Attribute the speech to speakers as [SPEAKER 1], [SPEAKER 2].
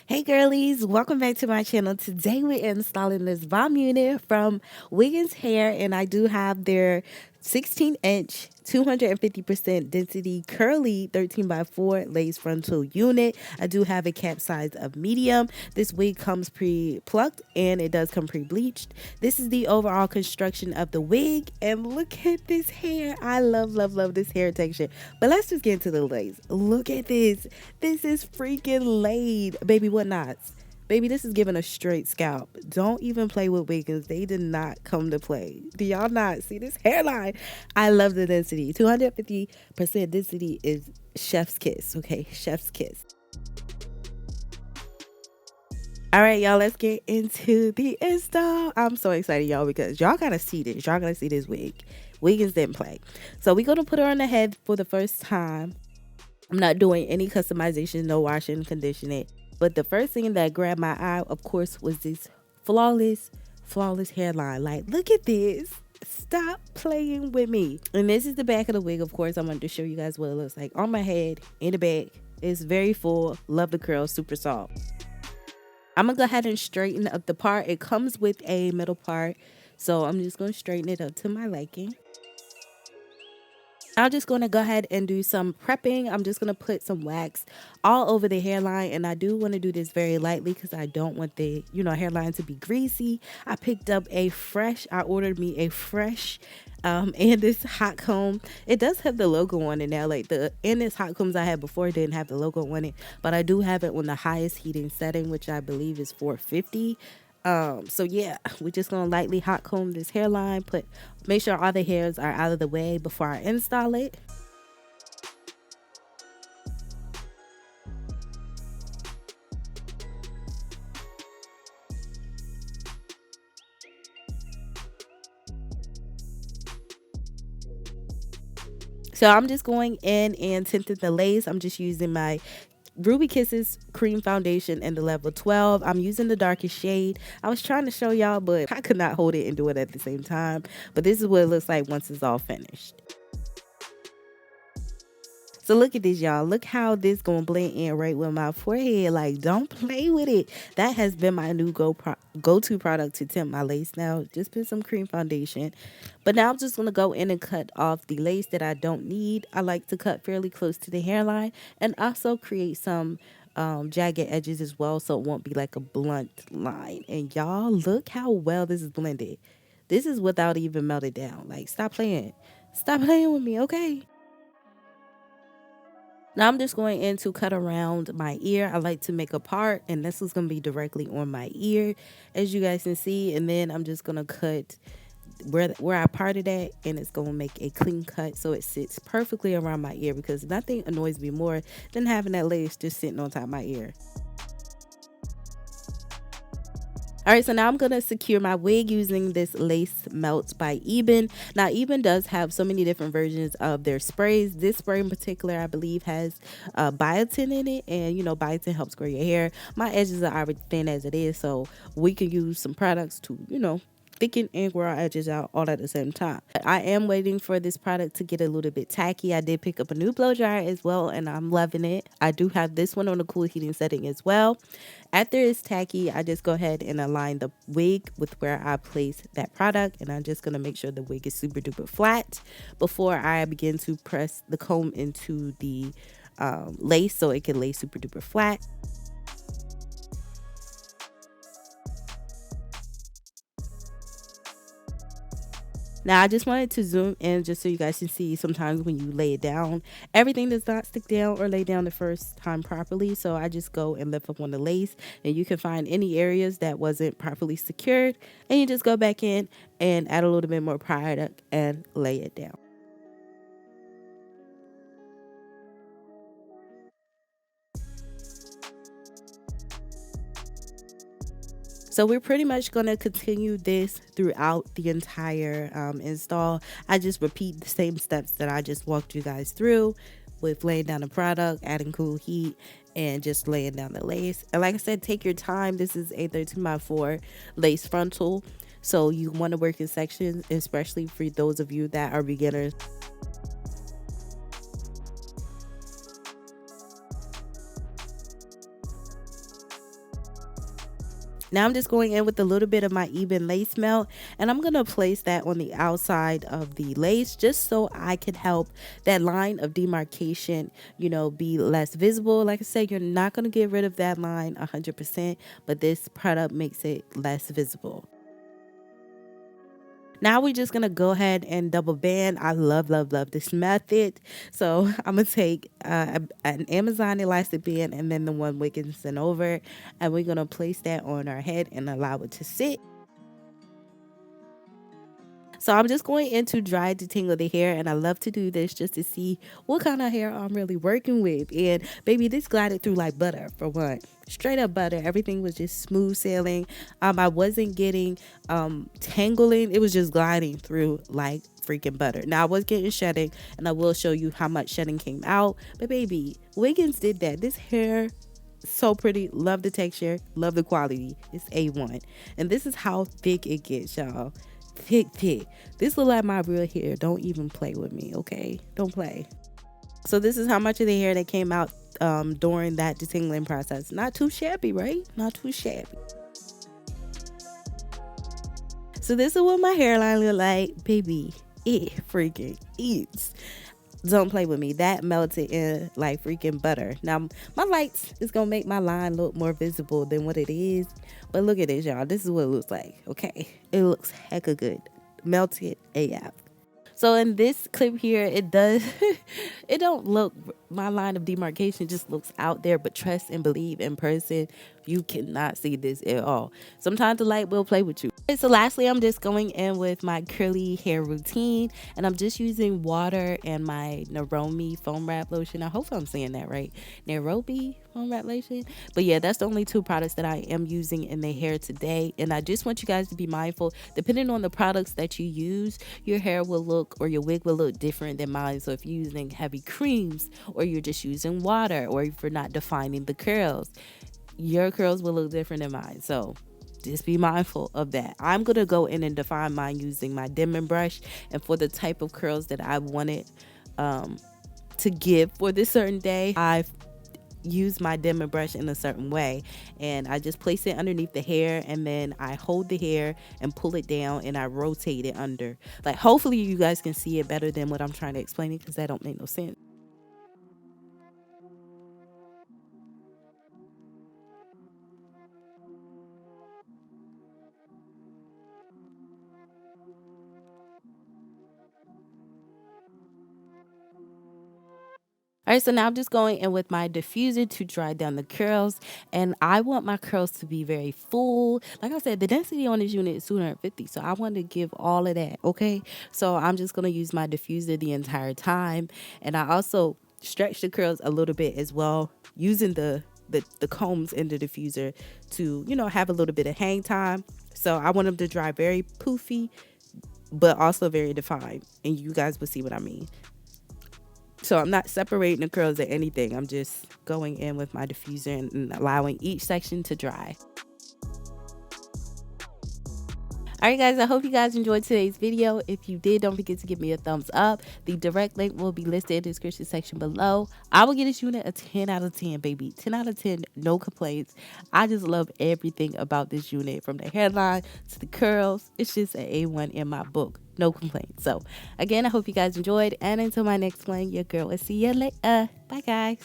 [SPEAKER 1] Hey girlies, welcome back to my channel. Today we're installing this bomb unit from Wiggins Hair, and I do have their 16-inch 250% density curly 13x4 lace frontal unit. I do have a cap size of medium. This wig comes pre-plucked and it does come pre-bleached. This is the overall construction of the wig, and look at this hair. I love this hair texture. But let's just get into the lace. Look at this. This is freaking laid. Baby, what knots? Baby, this is giving a straight scalp. Don't even play with Wiggins. They did not come to play. Do y'all not see this hairline? I love the density. 250% density is chef's kiss, okay? Chef's kiss. All right, y'all, let's get into the install. I'm so excited, y'all, because y'all gotta see this. Y'all gotta see this wig. Wiggins didn't play. So we're gonna put her on the head for the first time. I'm not doing any customization, no washing, conditioning. But the first thing that grabbed my eye, of course, was this flawless hairline. Like, look at this. Stop playing with me. And this is the back of the wig. Of course, I wanted to show you guys what it looks like on my head, in the back. It's very full. Love the curls, super soft. I'm going to go ahead and straighten up the part. It comes with a middle part, so I'm just going to straighten it up to my liking. I'm just going to go ahead and do some prepping. I'm just going to put some wax all over the hairline, and I do want to do this very lightly because I don't want the, hairline to be greasy. I ordered me a fresh and this hot comb. It does have the logo on it now. Like this hot combs I had before didn't have the logo on it, but I do have it on the highest heating setting, which I believe is 450. So yeah, we're just gonna lightly hot comb this hairline, make sure all the hairs are out of the way before I install it. So I'm just going in and tinting the lace. I'm just using my Ruby Kisses cream foundation in the level 12. I'm using the darkest shade. I was trying to show y'all, but I could not hold it and do it at the same time. But this is what it looks like once it's all finished. So look at this, y'all. Look how this gonna blend in right with my forehead. Like, don't play with it. That has been my new go-to product to tint my lace now. Just put some cream foundation. But now I'm just gonna go in and cut off the lace that I don't need. I like to cut fairly close to the hairline and also create some jagged edges as well, so it won't be like a blunt line. And y'all, look how well this is blended. This is without even melted down. Like, stop playing. Stop playing with me, okay? Now I'm just going in to cut around my ear. I like to make a part, and this is going to be directly on my ear, as you guys can see. And then I'm just going to cut where I parted at, and it's going to make a clean cut so it sits perfectly around my ear, because nothing annoys me more than having that lace just sitting on top of my ear. All right, so now I'm going to secure my wig using this Lace Melts by 𝚑𝚑𝚑. Now, 𝚑𝚑𝚑 does have so many different versions of their sprays. This spray in particular, I believe, has biotin in it, and, biotin helps grow your hair. My edges are already thin as it is, so we can use some products to, thicken and grow our edges out all at the same time. I am waiting for this product to get a little bit tacky. I did pick up a new blow dryer as well, and I'm loving it. I do have this one on a cool heating setting as well. After it's tacky, I just go ahead and align the wig with where I place that product, and I'm just going to make sure the wig is super duper flat before I begin to press the comb into the lace so it can lay super duper flat. Now I just wanted to zoom in just so you guys can see sometimes when you lay it down, everything does not stick down or lay down the first time properly. So I just go and lift up on the lace, and you can find any areas that wasn't properly secured, and you just go back in and add a little bit more product and lay it down. So we're pretty much going to continue this throughout the entire install. I just repeat the same steps that I just walked you guys through with laying down the product, adding cool heat, and just laying down the lace. And like I said, take your time. This is a 13x4 lace frontal. So you want to work in sections, especially for those of you that are beginners. Now I'm just going in with a little bit of my even lace melt, and I'm going to place that on the outside of the lace just so I can help that line of demarcation, be less visible. Like I said, you're not going to get rid of that line 100%, but this product makes it less visible. Now we're just going to go ahead and double band. I love, love, love this method. So I'm going to take an Amazon elastic band and then the one Wiggins and over. And we're going to place that on our head and allow it to sit. So I'm just going in to dry detangle the hair, and I love to do this just to see what kind of hair I'm really working with. And baby, this glided through like butter for one. Straight up butter. Everything was just smooth sailing. I wasn't getting tangling. It was just gliding through like freaking butter. Now I was getting shedding, and I will show you how much shedding came out. But baby, Wiggins did that. This hair, so pretty. Love the texture, love the quality. It's A1. And this is how thick it gets, y'all. Thick. This look like my real hair. Don't even play with me, okay? Don't play. So this is how much of the hair that came out during that detangling process. Not too shabby, right? Not too shabby. So this is what my hairline look like. Baby, it freaking eats. Don't play with me. That melted in like freaking butter. Now, my lights is going to make my line look more visible than what it is. But look at this, y'all. This is what it looks like, okay? It looks hecka good. Melted AF. So in this clip here, it does, it don't look, my line of demarcation just looks out there, but trust and believe in person, you cannot see this at all. Sometimes the light will play with you. Okay, so lastly, I'm just going in with my curly hair routine, and I'm just using water and my Naromi foam wrap lotion. I hope I'm saying that right. Naromi foam wrap lotion. But yeah, that's the only two products that I am using in the hair today. And I just want you guys to be mindful, depending on the products that you use, your hair will look, or your wig will look different than mine. So if you're using heavy creams, or you're just using water, or if you're not defining the curls, your curls will look different than mine. So just be mindful of that. I'm going to go in and define mine using my dimming brush. And for the type of curls that I wanted to give for this certain day, I've used my dimming brush in a certain way. And I just place it underneath the hair, and then I hold the hair and pull it down, and I rotate it under. Like, hopefully you guys can see it better than what I'm trying to explain it, because that don't make no sense. All right, so now I'm just going in with my diffuser to dry down the curls, and I want my curls to be very full. Like I said, the density on this unit is 250, so I want to give all of that, okay? So I'm just going to use my diffuser the entire time, and I also stretch the curls a little bit as well, using the combs in the diffuser to, have a little bit of hang time. So I want them to dry very poofy, but also very defined, and you guys will see what I mean. So I'm not separating the curls or anything. I'm just going in with my diffuser and allowing each section to dry. Alright guys, I hope you guys enjoyed today's video. If you did, don't forget to give me a thumbs up. The direct link will be listed in the description section below. I will give this unit a 10 out of 10, baby. 10 out of 10, no complaints. I just love everything about this unit, from the hairline to the curls. It's just an A1 in my book. No complaints. So again, I hope you guys enjoyed, and until my next one, your girl will see you later. Bye guys.